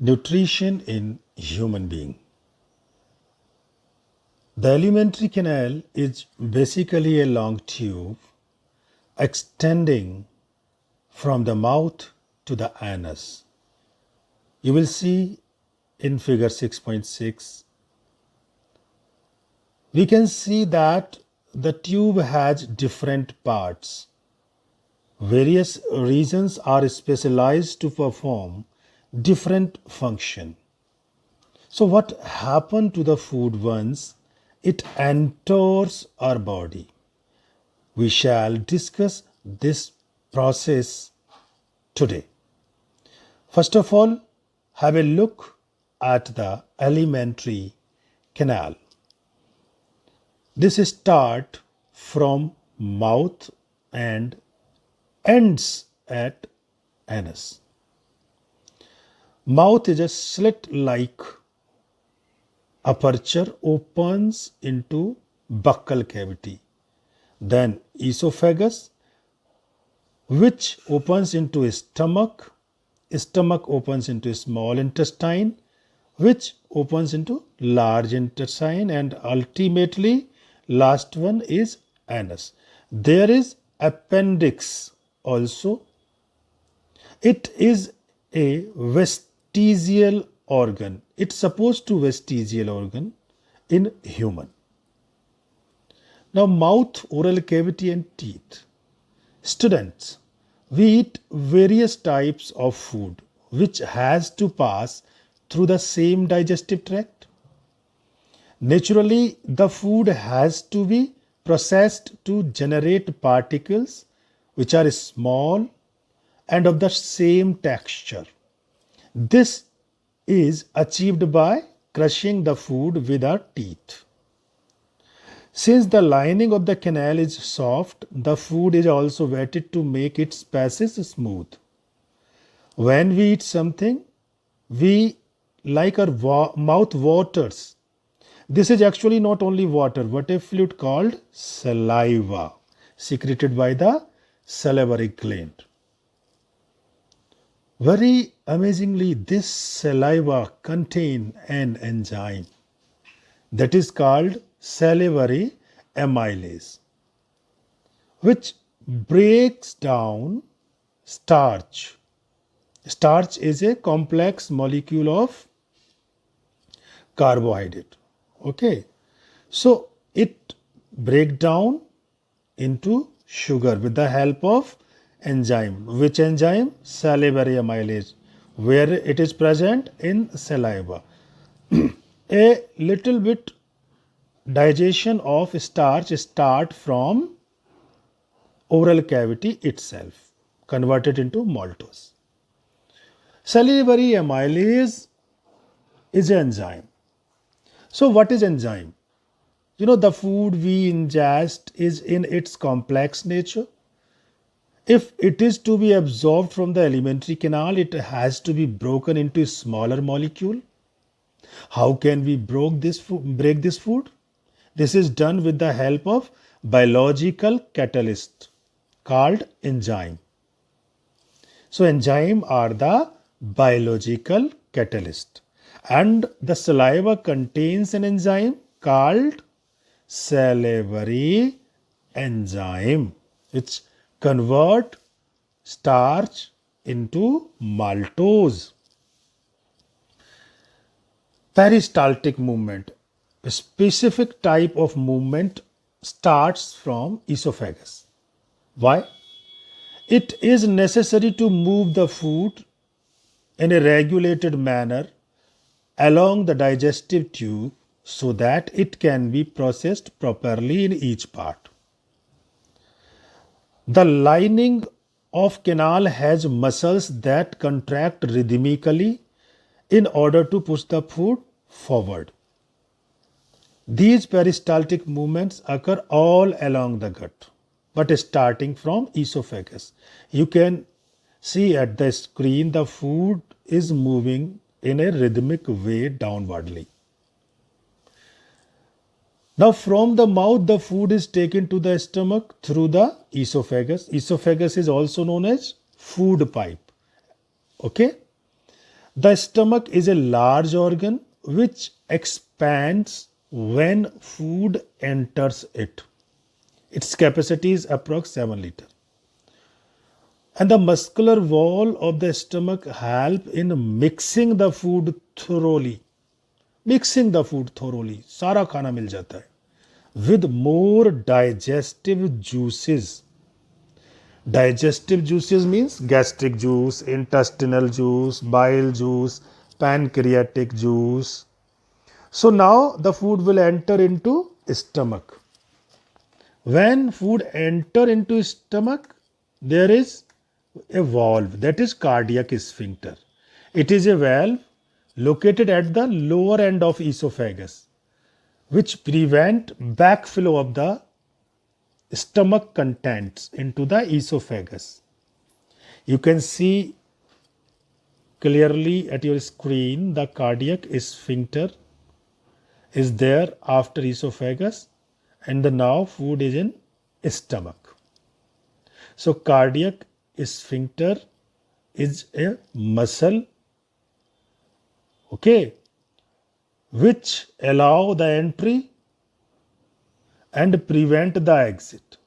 Nutrition in human being. The alimentary canal is basically a long tube extending from the mouth to the anus. You will see in figure 6.6, we can see that the tube has different parts. Various regions are specialized to perform different function. So what happened to the food once it enters our body? We shall discuss this process today. First of all, have a look at the alimentary canal. This starts from mouth and ends at anus. Mouth is a slit-like aperture opens into buccal cavity. Then esophagus, which opens into stomach. Stomach opens into small intestine, which opens into large intestine, and ultimately last one is anus. There is appendix also. It is a vestigial organ. It's supposed to vestigial organ in human. Now mouth, oral cavity and teeth. Students, we eat various types of food which has to pass through the same digestive tract. Naturally, the food has to be processed to generate particles which are small and of the same texture. This is achieved by crushing the food with our teeth. Since the lining of the canal is soft, the food is also wetted to make its passage smooth. When we eat something, we like our mouth waters. This is actually not only water, but a fluid called saliva, secreted by the salivary gland. Very amazingly, this saliva contains an enzyme that is called salivary amylase, which breaks down starch. Starch is a complex molecule of carbohydrate. Okay, so it breaks down into sugar with the help of enzyme. Which enzyme? Salivary amylase, where it is present in saliva. A little bit digestion of starch start from oral cavity itself, converted into maltose. Salivary amylase is an enzyme. So what is enzyme? The food we ingest is in its complex nature. If it is to be absorbed from the alimentary canal, it has to be broken into smaller molecule. How can we break this food? This is done with the help of biological catalyst called enzyme. So enzyme are the biological catalyst, and the saliva contains an enzyme called salivary enzyme, which convert starch into maltose. Peristaltic movement. A specific type of movement starts from esophagus. Why? It is necessary to move the food in a regulated manner along the digestive tube so that it can be processed properly in each part. The lining of canal has muscles that contract rhythmically in order to push the food forward. These peristaltic movements occur all along the gut, but starting from esophagus. You can see at the screen the food is moving in a rhythmic way downwardly. Now from the mouth, the food is taken to the stomach through the esophagus. Esophagus is also known as food pipe. Okay. The stomach is a large organ which expands when food enters it. Its capacity is approx 7 liter. And the muscular wall of the stomach help in mixing the food thoroughly. Mixing the food thoroughly. सारा खाना मिल जाता है. With more digestive juices. Digestive juices means gastric juice, intestinal juice, bile juice, pancreatic juice. So now the food will enter into stomach. When food enter into stomach, there is a valve, that is cardiac sphincter. It is a valve located at the lower end of esophagus, which prevent backflow of the stomach contents into the esophagus. You can see clearly at your screen the cardiac sphincter is there after esophagus, and the now food is in stomach. So cardiac sphincter is a muscle, okay, which allow the entry and prevent the exit.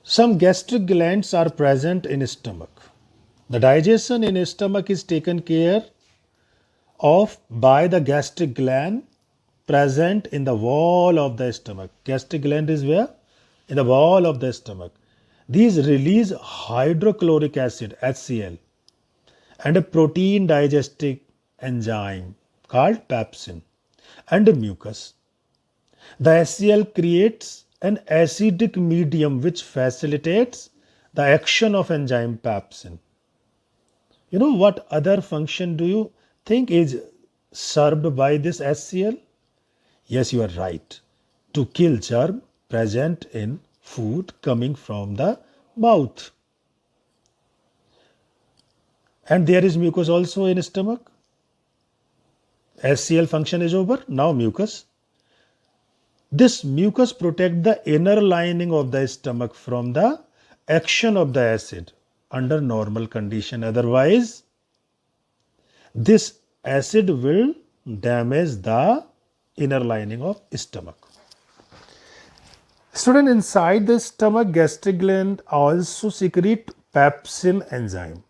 Some gastric glands are present in stomach. The digestion in stomach is taken care of by the gastric gland present in the wall of the stomach. Gastric gland is where? In the wall of the stomach. These release hydrochloric acid, HCl, and a protein digesting enzyme called pepsin and mucus. The HCl creates an acidic medium which facilitates the action of enzyme pepsin. You know what other function do you think is served by this HCl? Yes, you are right. To kill germ present in food coming from the mouth. And there is mucus also in stomach. HCl function is over. Now mucus. This mucus protects the inner lining of the stomach from the action of the acid under normal condition. Otherwise, this acid will damage the inner lining of stomach. Student, inside the stomach, gastric gland also secrete pepsin enzyme.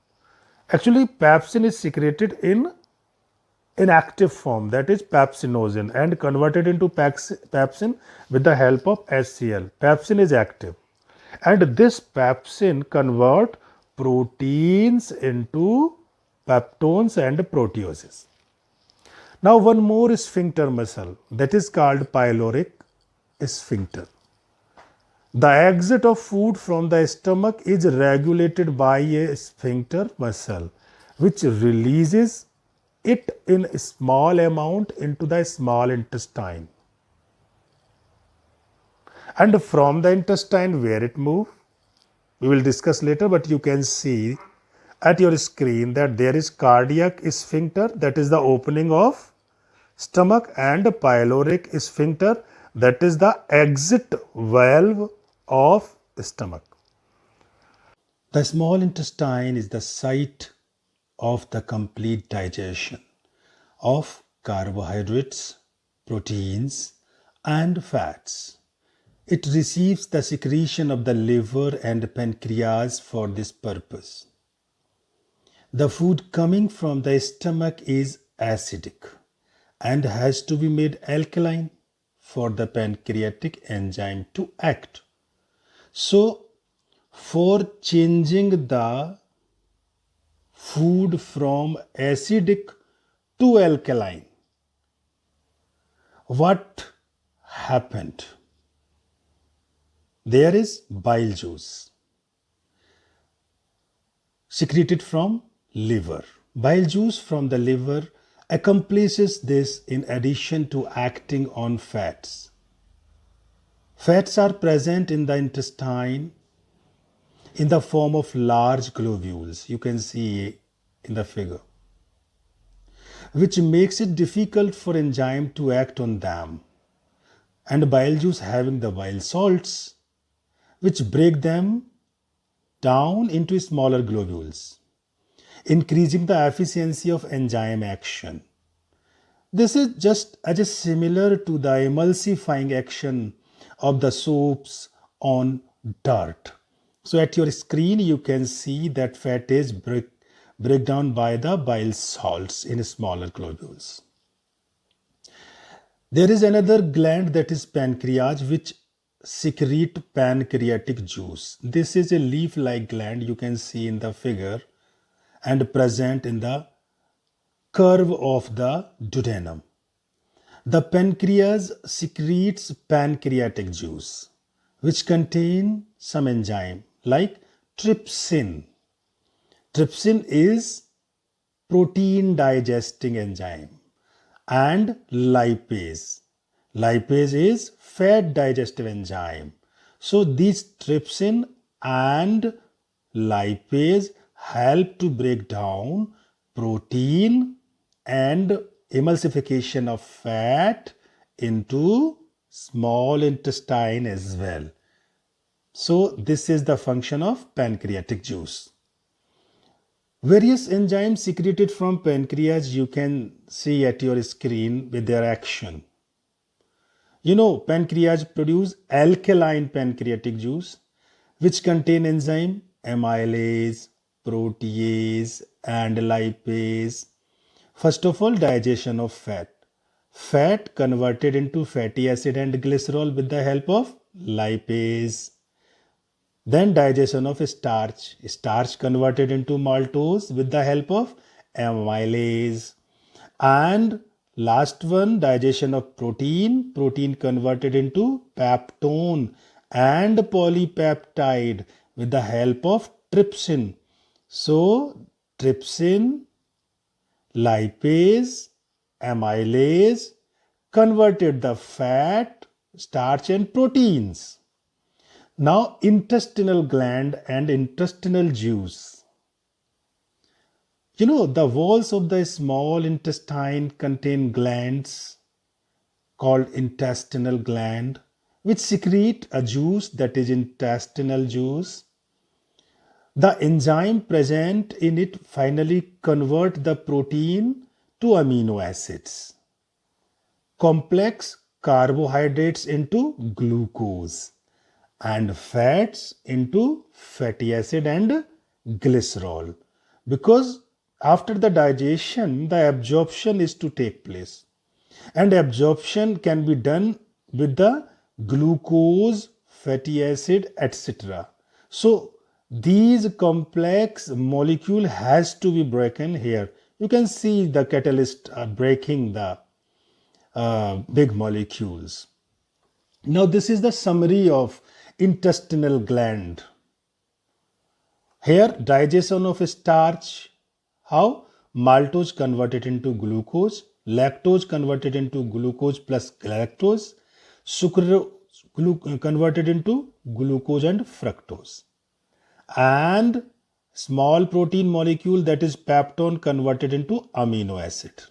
Actually, pepsin is secreted in inactive form, that is pepsinogen, and converted into pepsin with the help of HCl. Pepsin is active, and this pepsin convert proteins into peptones and proteoses. Now one more sphincter muscle, that is called pyloric sphincter. The exit of food from the stomach is regulated by a sphincter muscle which releases it in a small amount into the small intestine. And from the intestine, where it moves, we will discuss later, but you can see at your screen that there is cardiac sphincter, that is the opening of stomach, and pyloric sphincter, that is the exit valve of stomach. The small intestine is the site of the complete digestion of carbohydrates, proteins, and fats. It receives the secretion of the liver and pancreas for this purpose. The food coming from the stomach is acidic and has to be made alkaline for the pancreatic enzyme to act. So, for changing the food from acidic to alkaline, what happened? There is bile juice secreted from liver. Bile juice from the liver accomplishes this in addition to acting on fats. Fats are present in the intestine in the form of large globules, you can see in the figure, which makes it difficult for enzyme to act on them, and bile juice having the bile salts, which break them down into smaller globules. increasing the efficiency of enzyme action. This is just as is similar to the emulsifying action of the soaps on dirt. So at your screen, you can see that fat is break down by the bile salts in smaller globules. There is another gland, that is pancreas, which secrete pancreatic juice. This is a leaf-like gland you can see in the figure and present in the curve of the duodenum. The pancreas secretes pancreatic juice, which contain some enzyme like trypsin. Trypsin is protein digesting enzyme, and lipase. Lipase is fat digestive enzyme. So these trypsin and lipase help to break down protein and emulsification of fat into small intestine as well. So this is the function of pancreatic juice. Various enzymes secreted from pancreas you can see at your screen with their action. You know, pancreas produce alkaline pancreatic juice, which contain enzyme amylase, protease and lipase. First of all, digestion of fat. Fat converted into fatty acid and glycerol with the help of lipase. Then digestion of starch. Starch converted into maltose with the help of amylase. And last one, digestion of protein. Protein converted into peptone and polypeptide with the help of trypsin. So trypsin, lipase, amylase converted the fat, starch and proteins. Now intestinal gland and intestinal juice. You know, the walls of the small intestine contain glands called intestinal gland, which secrete a juice, that is intestinal juice. The enzyme present in it finally convert the protein to amino acids, complex carbohydrates into glucose, and fats into fatty acid and glycerol. Because after the digestion, the absorption is to take place. And absorption can be done with the glucose, fatty acid, etc. So these complex molecule has to be broken here. You can see the catalyst breaking the big molecules. Now this is the summary of intestinal gland. Here, digestion of starch. How? Maltose converted into glucose, lactose converted into glucose plus galactose, sucrose converted into glucose and fructose, and small protein molecule, that is peptone, converted into amino acid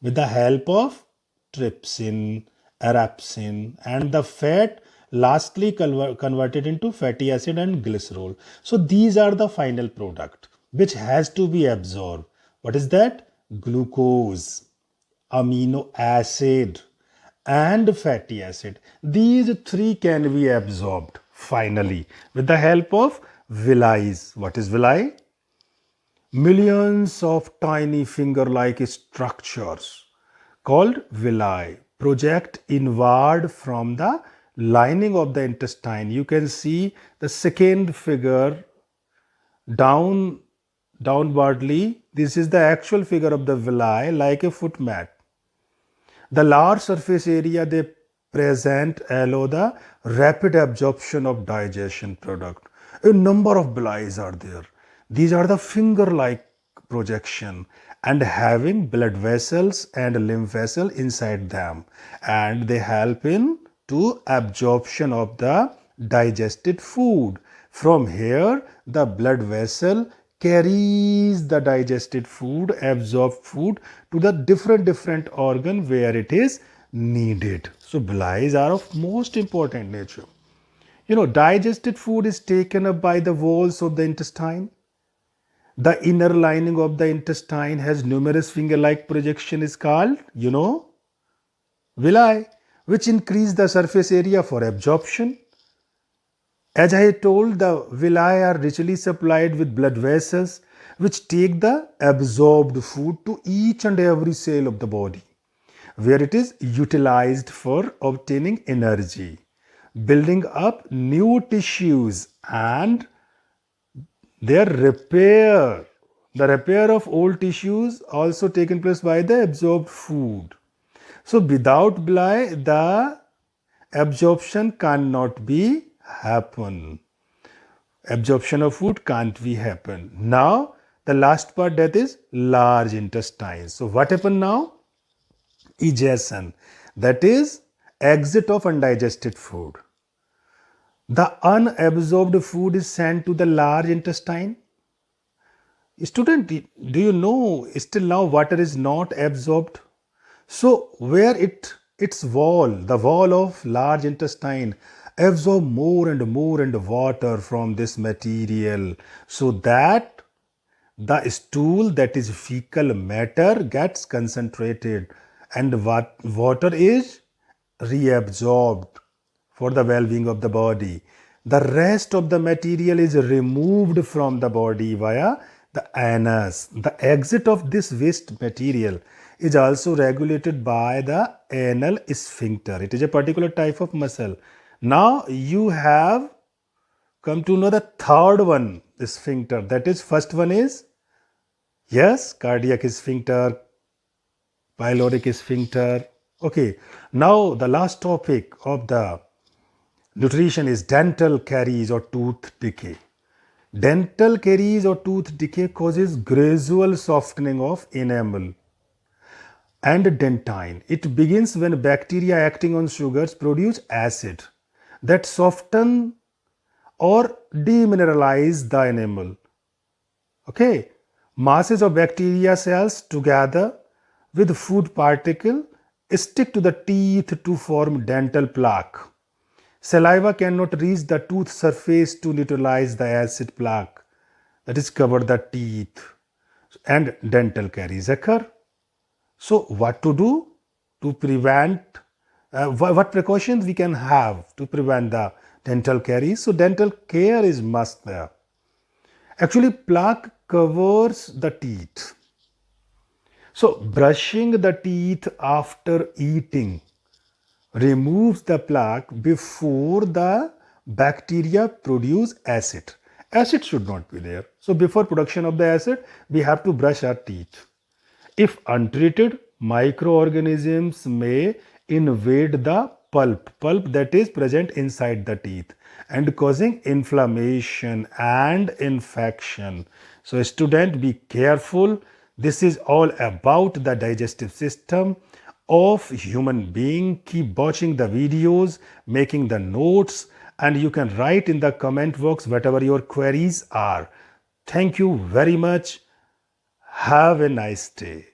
with the help of trypsin, arabsin, and the fat lastly converted into fatty acid and glycerol. So these are the final product which has to be absorbed. What is that? Glucose, amino acid and fatty acid. These three can be absorbed finally with the help of villi. What is villi? Millions of tiny finger-like structures called villi project inward from the lining of the intestine. You can see the second figure downwardly. This is the actual figure of the villi, like a foot mat. The large surface area they present allow the rapid absorption of digestion product. A number of villi are there. These are the finger-like projection and having blood vessels and lymph vessel inside them, and they help in to absorption of the digested food. From here, the blood vessel carries the digested food, absorbed food to the different organ where it is needed. So villi are of most important nature. You know, digested food is taken up by the walls of the intestine. The inner lining of the intestine has numerous finger-like projection is called, villi, which increase the surface area for absorption. As I told, the villi are richly supplied with blood vessels which take the absorbed food to each and every cell of the body, where it is utilized for obtaining energy, building up new tissues, and their repair. The repair of old tissues also taken place by the absorbed food. So without villi, the absorption cannot be happen. Absorption of food can't be happen. Now the last part, that is large intestine. So what happened now? Egestion, that is exit of undigested food. The unabsorbed food is sent to the large intestine. Student, do you know still now water is not absorbed? So where its wall, the wall of large intestine, absorb more and more and water from this material, so that the stool, that is fecal matter, gets concentrated and water is reabsorbed for the well-being of the body. The rest of the material is removed from the body via the anus. The exit of this waste material is also regulated by the anal sphincter. It is a particular type of muscle. Now you have come to know the third one, the sphincter. That is, first one is, yes, cardiac sphincter, pyloric sphincter. Okay, now the last topic of the nutrition is dental caries or tooth decay. Dental caries or tooth decay causes gradual softening of enamel and dentine. It begins when bacteria acting on sugars produce acid that soften or demineralize the enamel. Okay, masses of bacteria cells together with food particle stick to the teeth to form dental plaque. Saliva cannot reach the tooth surface to neutralize the acid plaque that is cover the teeth, and dental caries occur. So what to do to prevent, what precautions we can have to prevent the dental caries? So dental care is must there. Actually, plaque covers the teeth. So brushing the teeth after eating removes the plaque before the bacteria produce acid. Acid should not be there. So before production of the acid, we have to brush our teeth. If untreated, microorganisms may invade the pulp that is present inside the teeth and causing inflammation and infection. So student, be careful. This is all about the digestive system of human being. Keep watching the videos, making the notes, and you can write in the comment box whatever your queries are. Thank you very much. Have a nice day.